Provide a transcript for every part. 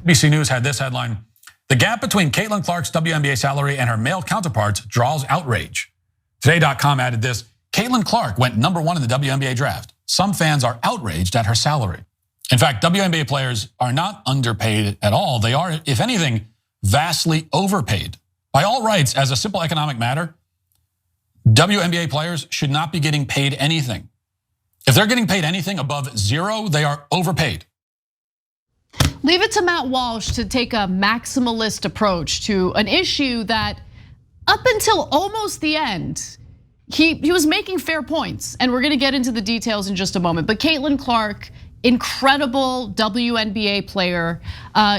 NBC News had this headline: the gap between Caitlin Clark's WNBA salary and her male counterparts draws outrage. Today.com added this: Caitlin Clark went #1 in the WNBA draft. Some fans are outraged at her salary. In fact, WNBA players are not underpaid at all. They are, if anything, vastly overpaid. By all rights, as a simple economic matter, WNBA players should not be getting paid anything. If they're getting paid anything above zero, they are overpaid. Leave it to Matt Walsh to take a maximalist approach to an issue that up until almost the end, he was making fair points, and we're gonna get into the details in just a moment. But Caitlin Clark, incredible WNBA player,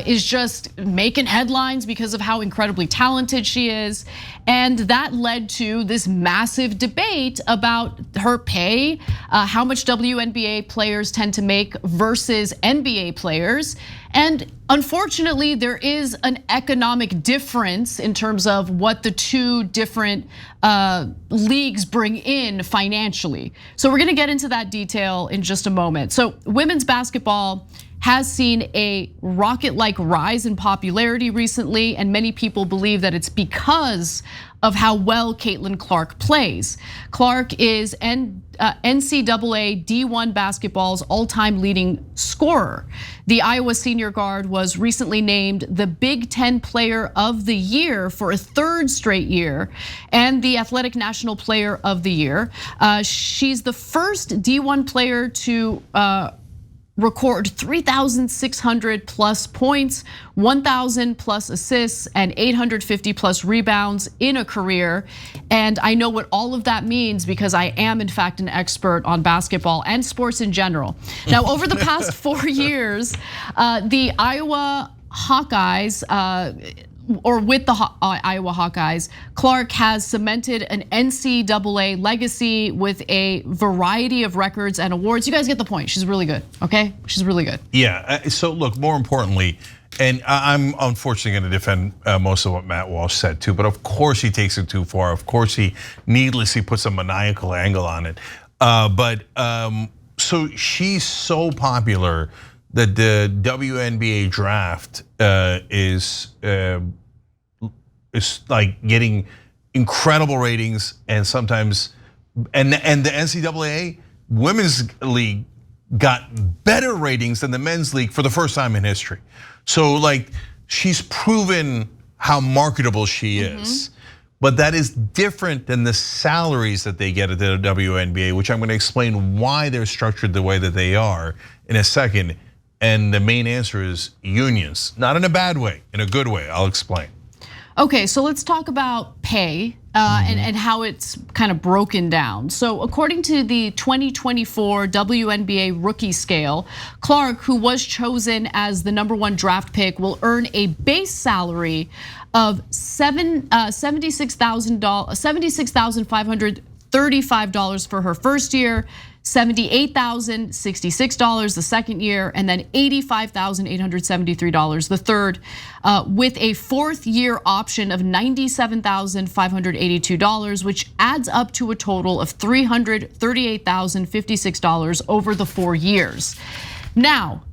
is just making headlines because of how incredibly talented she is. And that led to this massive debate about her pay, how much WNBA players tend to make versus NBA players. And unfortunately, there is an economic difference in terms of what the two different leagues bring in financially. So we're gonna get into that detail in just a moment. So women's basketball has seen a rocket-like rise in popularity recently, and many people believe that it's because of how well Caitlin Clark plays. Clark is NCAA D1 basketball's all-time leading scorer. The Iowa senior guard was recently named the Big Ten Player of the Year for a third straight year, and the Athletic National Player of the Year. She's the first D1 player to record 3,600 plus points, 1,000 plus assists, and 850 plus rebounds in a career. And I know what all of that means because I am in fact an expert on basketball and sports in general. Now, over the past 4 years, the Iowa Hawkeyes, or with the Iowa Hawkeyes, Clark has cemented an NCAA legacy with a variety of records and awards. You guys get the point. She's really good, okay? She's really good. Yeah, so look, more importantly, and I'm unfortunately gonna defend most of what Matt Walsh said too, but of course he takes it too far. Of course he needlessly puts a maniacal angle on it. So she's so popular that the WNBA draft is like getting incredible ratings, and sometimes, and the NCAA Women's League got better ratings than the men's league for the first time in history. So like she's proven how marketable she is. But that is different than the salaries that they get at the WNBA, which I'm gonna explain why they're structured the way that they are in a second. And the main answer is unions, not in a bad way, in a good way. I'll explain. Okay, so let's talk about pay and how it's kind of broken down. So according to the 2024 WNBA rookie scale, Clark, who was chosen as the #1 draft pick, will earn a base salary of $76,535 for her first year, $78,066 the second year, and then $85,873 the third, with a fourth year option of $97,582, which adds up to a total of $338,056 over the 4 years. Now,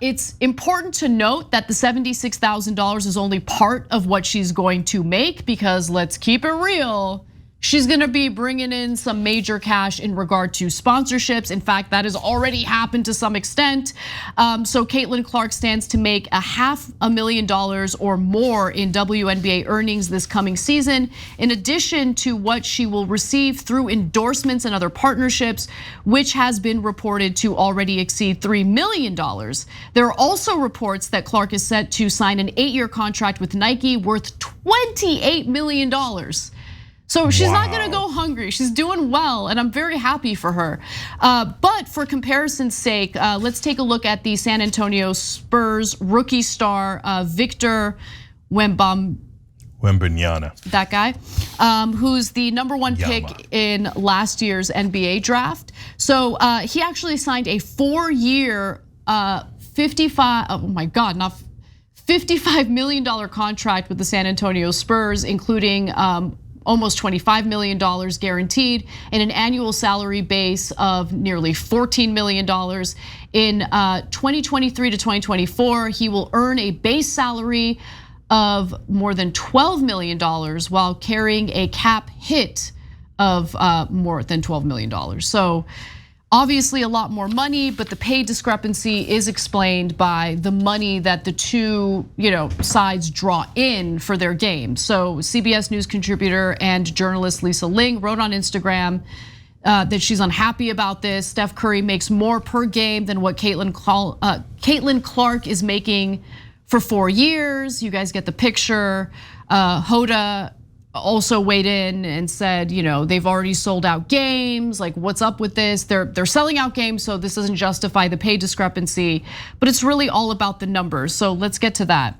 it's important to note that the $76,000 is only part of what she's going to make, because let's keep it real, she's gonna be bringing in some major cash in regard to sponsorships. In fact, that has already happened to some extent. So Caitlin Clark stands to make $500,000 or more in WNBA earnings this coming season, in addition to what she will receive through endorsements and other partnerships, which has been reported to already exceed $3 million. There are also reports that Clark is set to sign an 8-year contract with Nike worth $28 million. So she's not gonna go hungry. She's doing well, and I'm very happy for her. But for comparison's sake, let's take a look at the San Antonio Spurs rookie star, Victor Wembanyama. That guy, who's the #1 pick in last year's NBA draft. So he actually signed a 4-year, $55 million contract with the San Antonio Spurs, including almost $25 million guaranteed, and an annual salary base of nearly $14 million. In 2023 to 2024, he will earn a base salary of more than $12 million while carrying a cap hit of more than $12 million. So obviously a lot more money, but the pay discrepancy is explained by the money that the two sides draw in for their game. So CBS News contributor and journalist Lisa Ling wrote on Instagram that she's unhappy about this. Steph Curry makes more per game than what Caitlin Clark is making for 4 years. You guys get the picture. Hoda also weighed in and said, they've already sold out games. Like, what's up with this? They're selling out games, so this doesn't justify the pay discrepancy. But it's really all about the numbers. So let's get to that.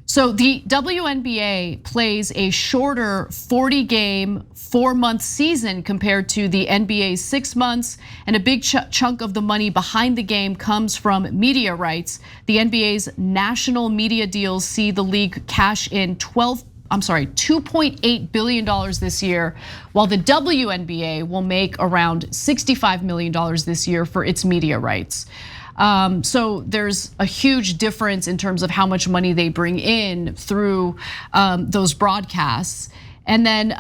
So the WNBA plays a shorter 40-game, 4-month season compared to the NBA's 6 months, and a big chunk of the money behind the game comes from media rights. The NBA's national media deals see the league cash in $2.8 billion this year, while the WNBA will make around $65 million this year for its media rights. So there's a huge difference in terms of how much money they bring in through those broadcasts. And then,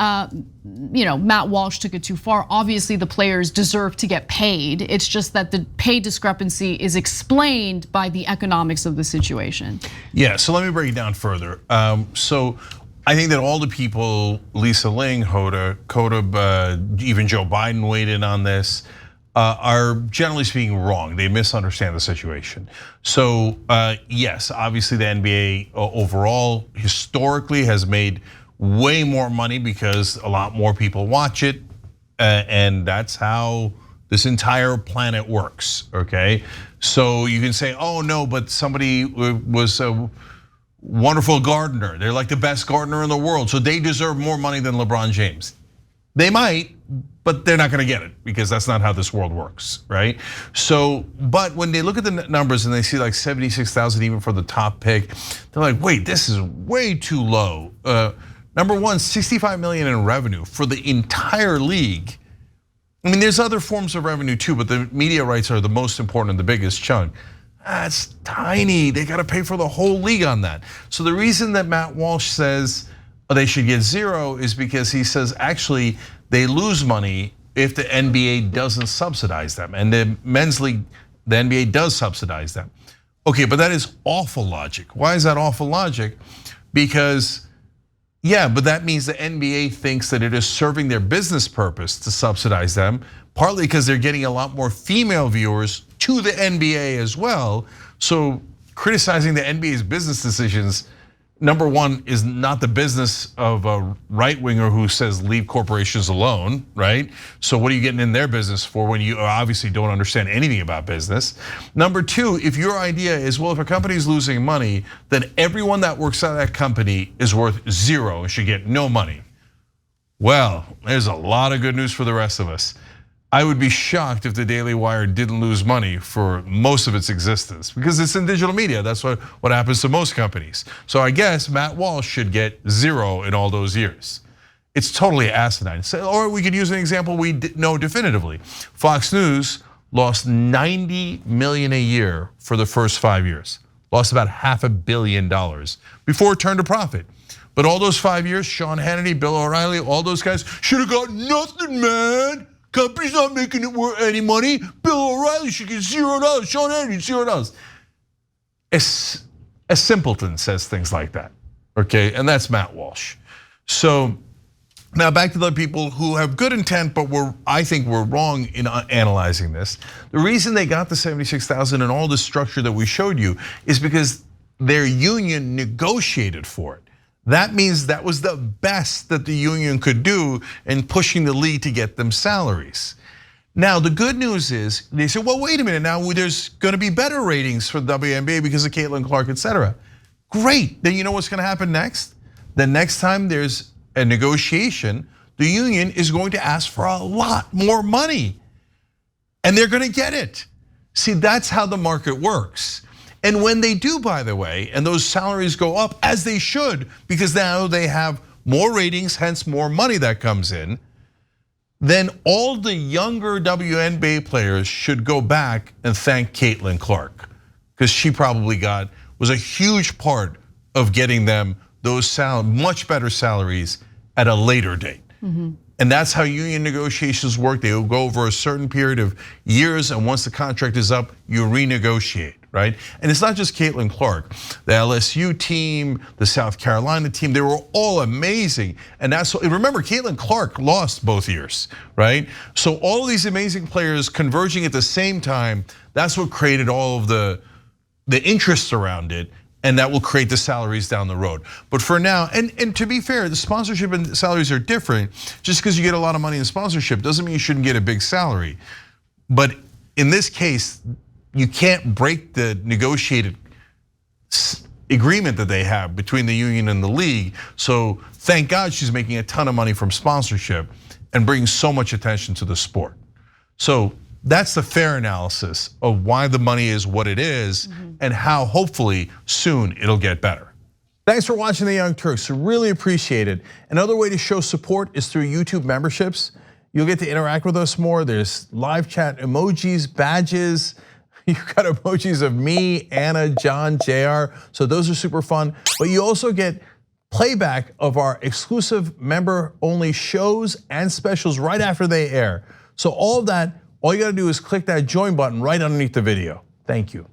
Matt Walsh took it too far. Obviously, the players deserve to get paid. It's just that the pay discrepancy is explained by the economics of the situation. Yeah, so let me break it down further. So I think that all the people, Lisa Ling, Hoda, even Joe Biden weighed in on this, are generally speaking wrong. They misunderstand the situation. So yes, obviously the NBA overall historically has made way more money because a lot more people watch it, and that's how this entire planet works, okay? So you can say, oh no, but somebody was a wonderful gardener. They're like the best gardener in the world, so they deserve more money than LeBron James. They might, but they're not gonna get it because that's not how this world works, right? So, but when they look at the numbers and they see like 76,000 even for the top pick, they're like, wait, this is way too low. Number one, 65 million in revenue for the entire league. I mean, there's other forms of revenue too, but the media rights are the most important and the biggest chunk. That's tiny. They got to pay for the whole league on that. So the reason that Matt Walsh says they should get zero is because he says actually they lose money if the NBA doesn't subsidize them, and the men's league, the NBA does subsidize them. Okay, but that is awful logic. Why is that awful logic? Because yeah, but that means the NBA thinks that it is serving their business purpose to subsidize them, partly because they're getting a lot more female viewers to the NBA as well. So criticizing the NBA's business decisions, number one, is not the business of a right winger who says leave corporations alone, right? So what are you getting in their business for when you obviously don't understand anything about business? Number two, if your idea is, well, if a company is losing money, then everyone that works at that company is worth zero and should get no money. Well, there's a lot of good news for the rest of us. I would be shocked if the Daily Wire didn't lose money for most of its existence because it's in digital media. That's what happens to most companies. So I guess Matt Walsh should get zero in all those years. It's totally asinine. Or we could use an example we know definitively. Fox News lost 90 million a year for the first 5 years. Lost about $500 million before it turned to profit. But all those 5 years, Sean Hannity, Bill O'Reilly, all those guys should have got nothing, man. Company's not making it worth any money. Bill O'Reilly should get $0. Sean Hannity, $0. A simpleton says things like that, okay? And that's Matt Walsh. So now back to the people who have good intent, but I think we're wrong in analyzing this. The reason they got the 76,000 and all the structure that we showed you is because their union negotiated for it. That means that was the best that the union could do in pushing the league to get them salaries. Now, the good news is they said, well, wait a minute, now there's gonna be better ratings for the WNBA because of Caitlin Clark, etc. Great, then you know what's gonna happen next? The next time there's a negotiation, the union is going to ask for a lot more money. And they're gonna get it. See, that's how the market works. And when they do, by the way, and those salaries go up, as they should, because now they have more ratings, hence more money that comes in, then all the younger WNBA players should go back and thank Caitlin Clark, because she probably was a huge part of getting them those much better salaries at a later date. And that's how union negotiations work. They will go over a certain period of years, and once the contract is up, you renegotiate, right? And it's not just Caitlin Clark. The LSU team, the South Carolina team, they were all amazing. And remember, Caitlin Clark lost both years, right? So all of these amazing players converging at the same time, that's what created all of the interest around it. And that will create the salaries down the road. But for now, and to be fair, the sponsorship and salaries are different. Just because you get a lot of money in sponsorship doesn't mean you shouldn't get a big salary. But in this case, you can't break the negotiated agreement that they have between the union and the league. So thank God she's making a ton of money from sponsorship and bringing so much attention to the sport. So that's the fair analysis of why the money is what it is and how hopefully soon it'll get better. Thanks for watching The Young Turks, really appreciate it. Another way to show support is through YouTube memberships. You'll get to interact with us more. There's live chat emojis, badges. You've got emojis of me, Anna, John, JR, so those are super fun. But you also get playback of our exclusive member-only shows and specials right after they air. So all of that, all you gotta do is click that join button right underneath the video. Thank you.